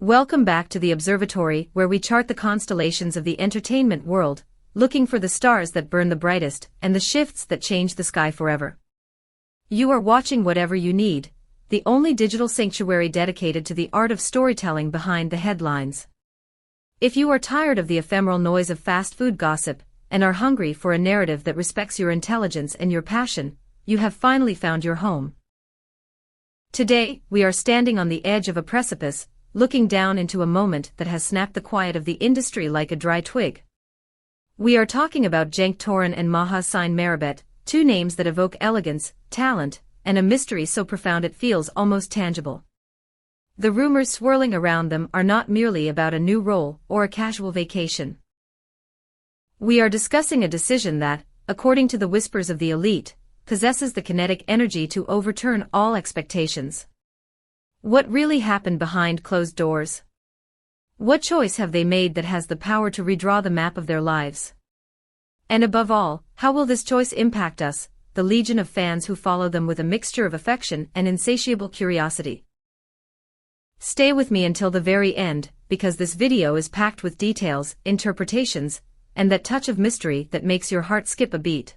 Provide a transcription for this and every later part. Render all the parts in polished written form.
Welcome back to the observatory where we chart the constellations of the entertainment world, looking for the stars that burn the brightest and the shifts that change the sky forever. You are watching Whatever You Need, the only digital sanctuary dedicated to the art of storytelling behind the headlines. If you are tired of the ephemeral noise of fast food gossip and are hungry for a narrative that respects your intelligence and your passion, you have finally found your home. Today, we are standing on the edge of a precipice, looking down into a moment that has snapped the quiet of the industry like a dry twig. We are talking about Cenk Torun and Mahassine Merabet, two names that evoke elegance, talent, and a mystery so profound it feels almost tangible. The rumors swirling around them are not merely about a new role or a casual vacation. We are discussing a decision that, according to the whispers of the elite, possesses the kinetic energy to overturn all expectations. What really happened behind closed doors? What choice have they made that has the power to redraw the map of their lives? And above all, how will this choice impact us, the legion of fans who follow them with a mixture of affection and insatiable curiosity? Stay with me until the very end, because this video is packed with details, interpretations, and that touch of mystery that makes your heart skip a beat.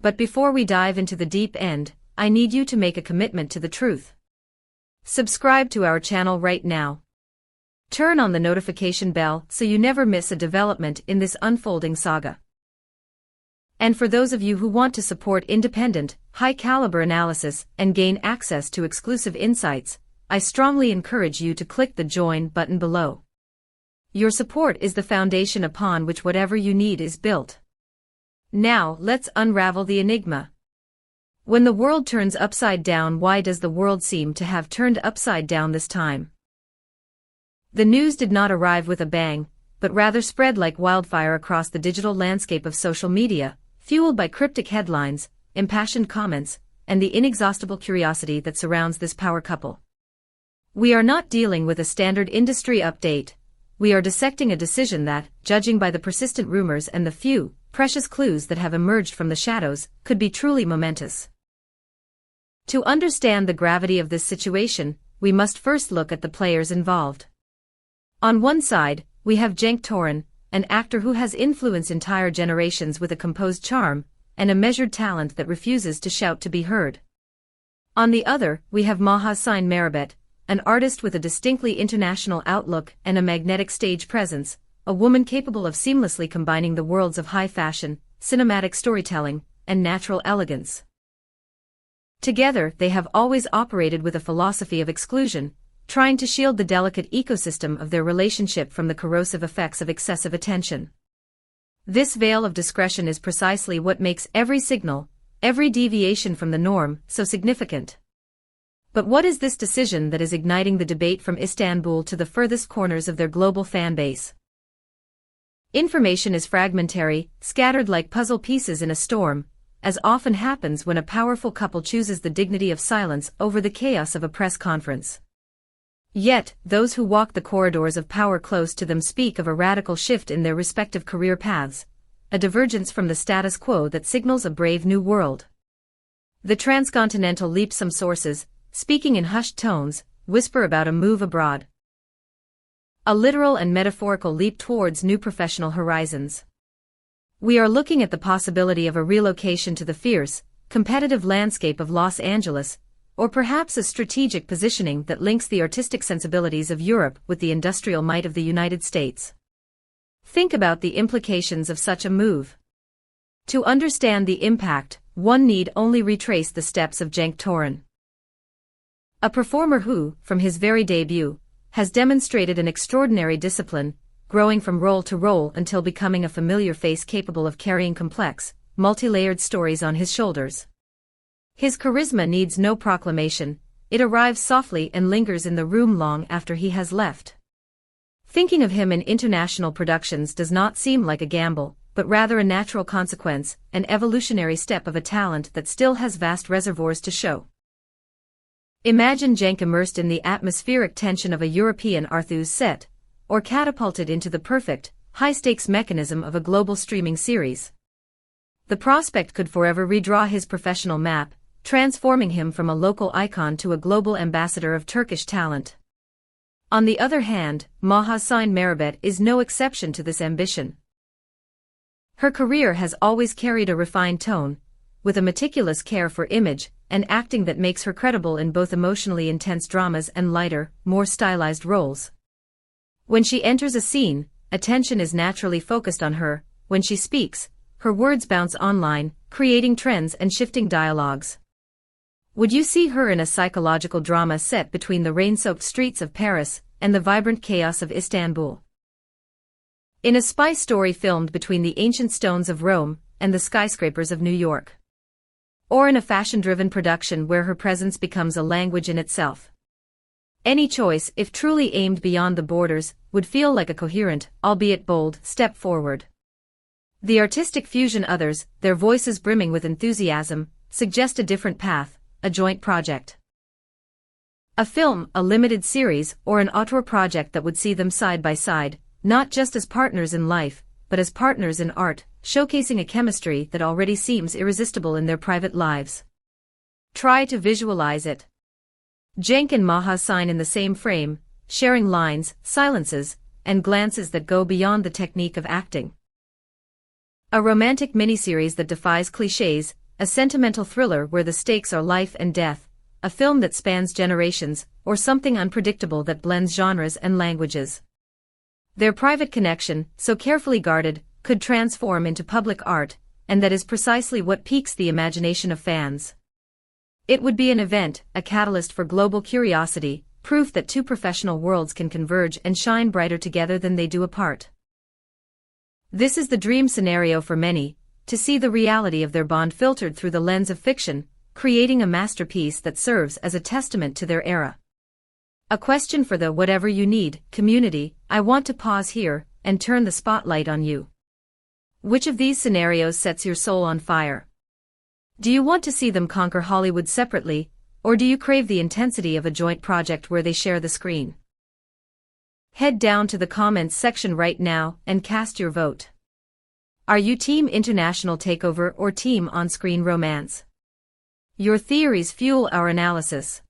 But before we dive into the deep end, I need you to make a commitment to the truth. Subscribe to our channel right now. Turn on the notification bell so you never miss a development in this unfolding saga. And for those of you who want to support independent, high-caliber analysis and gain access to exclusive insights, I strongly encourage you to click the Join button below. Your support is the foundation upon which Whatever You Need is built. Now, let's unravel the enigma. When the world turns upside down, why does the world seem to have turned upside down this time? The news did not arrive with a bang, but rather spread like wildfire across the digital landscape of social media, fueled by cryptic headlines, impassioned comments, and the inexhaustible curiosity that surrounds this power couple. We are not dealing with a standard industry update. We are dissecting a decision that, judging by the persistent rumors and the few, precious clues that have emerged from the shadows, could be truly momentous. To understand the gravity of this situation, we must first look at the players involved. On one side, we have Cenk Torun, an actor who has influenced entire generations with a composed charm and a measured talent that refuses to shout to be heard. On the other, we have Mahassine Merabet, an artist with a distinctly international outlook and a magnetic stage presence, a woman capable of seamlessly combining the worlds of high fashion, cinematic storytelling, and natural elegance. Together, they have always operated with a philosophy of exclusion, trying to shield the delicate ecosystem of their relationship from the corrosive effects of excessive attention. This veil of discretion is precisely what makes every signal, every deviation from the norm, so significant. But what is this decision that is igniting the debate from Istanbul to the furthest corners of their global fan base? Information is fragmentary, scattered like puzzle pieces in a storm, as often happens when a powerful couple chooses the dignity of silence over the chaos of a press conference. Yet, those who walk the corridors of power close to them speak of a radical shift in their respective career paths, a divergence from the status quo that signals a brave new world. The transcontinental leap. Some sources, speaking in hushed tones, whisper about a move abroad. A literal and metaphorical leap towards new professional horizons. We are looking at the possibility of a relocation to the fierce, competitive landscape of Los Angeles, or perhaps a strategic positioning that links the artistic sensibilities of Europe with the industrial might of the United States. Think about the implications of such a move. To understand the impact, one need only retrace the steps of Cenk Torun. A performer who, from his very debut, has demonstrated an extraordinary discipline, growing from role to role until becoming a familiar face capable of carrying complex, multi-layered stories on his shoulders. His charisma needs no proclamation, it arrives softly and lingers in the room long after he has left. Thinking of him in international productions does not seem like a gamble, but rather a natural consequence, an evolutionary step of a talent that still has vast reservoirs to show. Imagine Cenk immersed in the atmospheric tension of a European Arthur's set, or catapulted into the perfect, high-stakes mechanism of a global streaming series. The prospect could forever redraw his professional map, transforming him from a local icon to a global ambassador of Turkish talent. On the other hand, Mahassine Merabet is no exception to this ambition. Her career has always carried a refined tone, with a meticulous care for image and acting that makes her credible in both emotionally intense dramas and lighter, more stylized roles. When she enters a scene, attention is naturally focused on her. When she speaks, her words bounce online, creating trends and shifting dialogues. Would you see her in a psychological drama set between the rain-soaked streets of Paris and the vibrant chaos of Istanbul? In a spy story filmed between the ancient stones of Rome and the skyscrapers of New York? Or in a fashion-driven production where her presence becomes a language in itself? Any choice, if truly aimed beyond the borders, would feel like a coherent, albeit bold, step forward. The artistic fusion others, their voices brimming with enthusiasm, suggest a different path, a joint project. A film, a limited series, or an auteur project that would see them side by side, not just as partners in life, but as partners in art, showcasing a chemistry that already seems irresistible in their private lives. Try to visualize it. Cenk and Mahassine in the same frame, sharing lines, silences, and glances that go beyond the technique of acting. A romantic miniseries that defies clichés, a sentimental thriller where the stakes are life and death, a film that spans generations, or something unpredictable that blends genres and languages. Their private connection, so carefully guarded, could transform into public art, and that is precisely what piques the imagination of fans. It would be an event, a catalyst for global curiosity, proof that two professional worlds can converge and shine brighter together than they do apart. This is the dream scenario for many, to see the reality of their bond filtered through the lens of fiction, creating a masterpiece that serves as a testament to their era. A question for the whatever you need community. I want to pause here and turn the spotlight on you. Which of these scenarios sets your soul on fire? Do you want to see them conquer Hollywood separately, or do you crave the intensity of a joint project where they share the screen? Head down to the comments section right now and cast your vote. Are you team international takeover or team on-screen romance? Your theories fuel our analysis.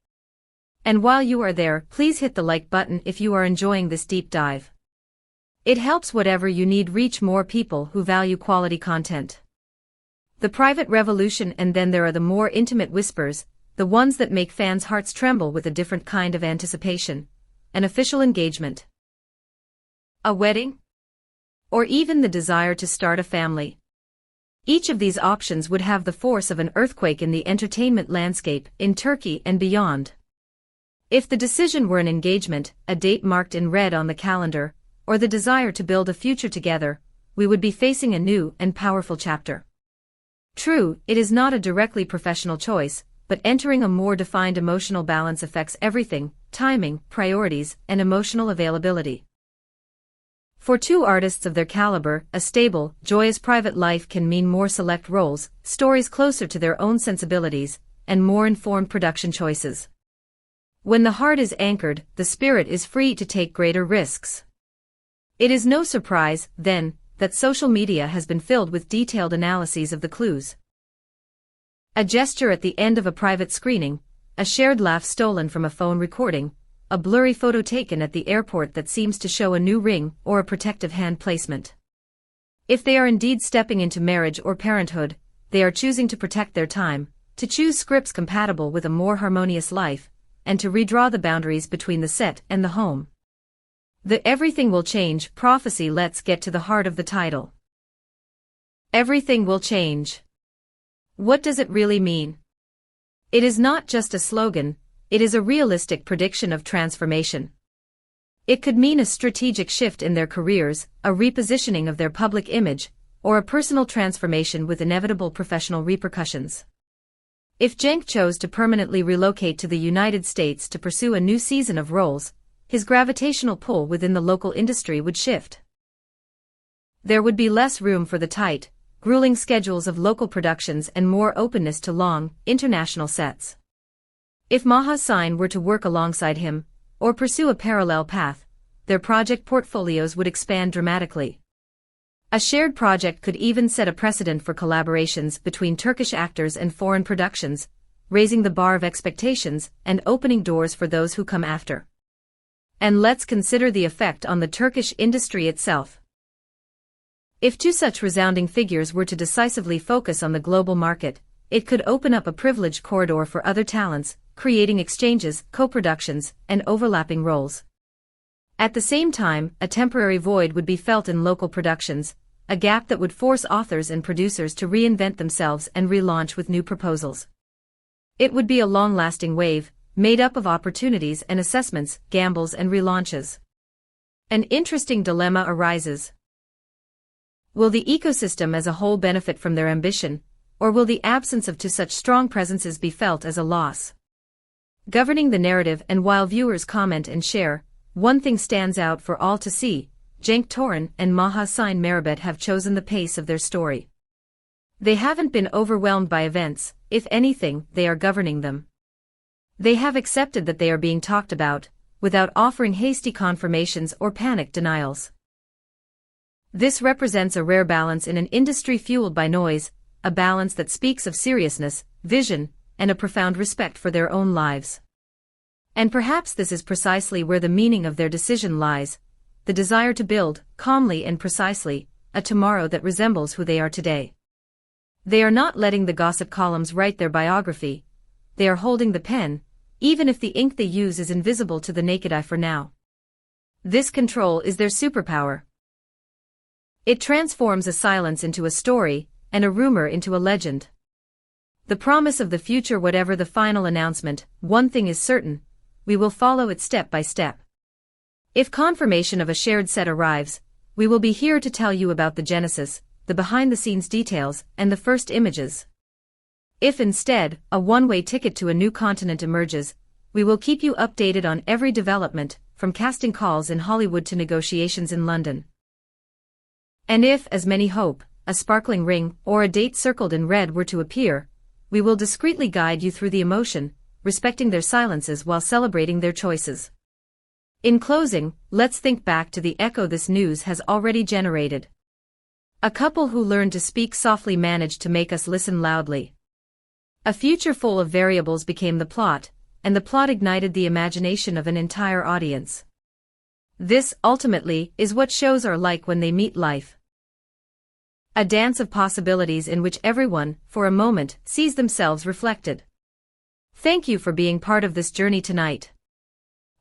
And while you are there, please hit the like button if you are enjoying this deep dive. It helps whatever you need reach more people who value quality content. The private revolution, and then there are the more intimate whispers, the ones that make fans' hearts tremble with a different kind of anticipation. An official engagement. A wedding? Or even the desire to start a family. Each of these options would have the force of an earthquake in the entertainment landscape in Turkey and beyond. If the decision were an engagement, a date marked in red on the calendar, or the desire to build a future together, we would be facing a new and powerful chapter. True, it is not a directly professional choice, but entering a more defined emotional balance affects everything: timing, priorities, and emotional availability. For two artists of their caliber, a stable, joyous private life can mean more select roles, stories closer to their own sensibilities, and more informed production choices. When the heart is anchored, the spirit is free to take greater risks. It is no surprise, then, that social media has been filled with detailed analyses of the clues. A gesture at the end of a private screening, a shared laugh stolen from a phone recording, a blurry photo taken at the airport that seems to show a new ring or a protective hand placement. If they are indeed stepping into marriage or parenthood, they are choosing to protect their time, to choose scripts compatible with a more harmonious life, and to redraw the boundaries between the set and the home. The everything will change prophecy. Let's get to the heart of the title. Everything will change. What does it really mean? It is not just a slogan, it is a realistic prediction of transformation. It could mean a strategic shift in their careers, a repositioning of their public image, or a personal transformation with inevitable professional repercussions. If Cenk chose to permanently relocate to the United States to pursue a new season of roles, his gravitational pull within the local industry would shift. There would be less room for the tight, grueling schedules of local productions and more openness to long, international sets. If Mahassine were to work alongside him, or pursue a parallel path, their project portfolios would expand dramatically. A shared project could even set a precedent for collaborations between Turkish actors and foreign productions, raising the bar of expectations and opening doors for those who come after. And let's consider the effect on the Turkish industry itself. If two such resounding figures were to decisively focus on the global market, it could open up a privileged corridor for other talents, creating exchanges, co-productions, and overlapping roles. At the same time, a temporary void would be felt in local productions, a gap that would force authors and producers to reinvent themselves and relaunch with new proposals. It would be a long-lasting wave, made up of opportunities and assessments, gambles and relaunches. An interesting dilemma arises. Will the ecosystem as a whole benefit from their ambition, or will the absence of two such strong presences be felt as a loss? Governing the narrative, and while viewers comment and share, one thing stands out for all to see: Cenk Torun and Mahassine Merabet have chosen the pace of their story. They haven't been overwhelmed by events; if anything, they are governing them. They have accepted that they are being talked about, without offering hasty confirmations or panicked denials. This represents a rare balance in an industry fueled by noise, a balance that speaks of seriousness, vision, and a profound respect for their own lives. And perhaps this is precisely where the meaning of their decision lies: the desire to build, calmly and precisely, a tomorrow that resembles who they are today. They are not letting the gossip columns write their biography; they are holding the pen, even if the ink they use is invisible to the naked eye for now. This control is their superpower. It transforms a silence into a story, and a rumor into a legend. The promise of the future, whatever the final announcement, one thing is certain: we will follow it step by step. If confirmation of a shared set arrives, we will be here to tell you about the genesis, the behind-the-scenes details, and the first images. If instead, a one-way ticket to a new continent emerges, we will keep you updated on every development, from casting calls in Hollywood to negotiations in London. And if, as many hope, a sparkling ring or a date circled in red were to appear, we will discreetly guide you through the emotion, respecting their silences while celebrating their choices. In closing, let's think back to the echo this news has already generated. A couple who learned to speak softly managed to make us listen loudly. A future full of variables became the plot, and the plot ignited the imagination of an entire audience. This, ultimately, is what shows are like when they meet life. A dance of possibilities in which everyone, for a moment, sees themselves reflected. Thank you for being part of this journey tonight.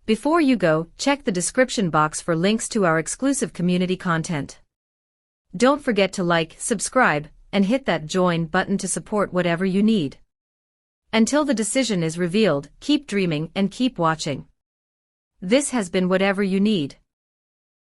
Before you go, check the description box for links to our exclusive community content. Don't forget to like, subscribe, and hit that join button to support whatever you need. Until the decision is revealed, keep dreaming and keep watching. This has been Whatever You Need.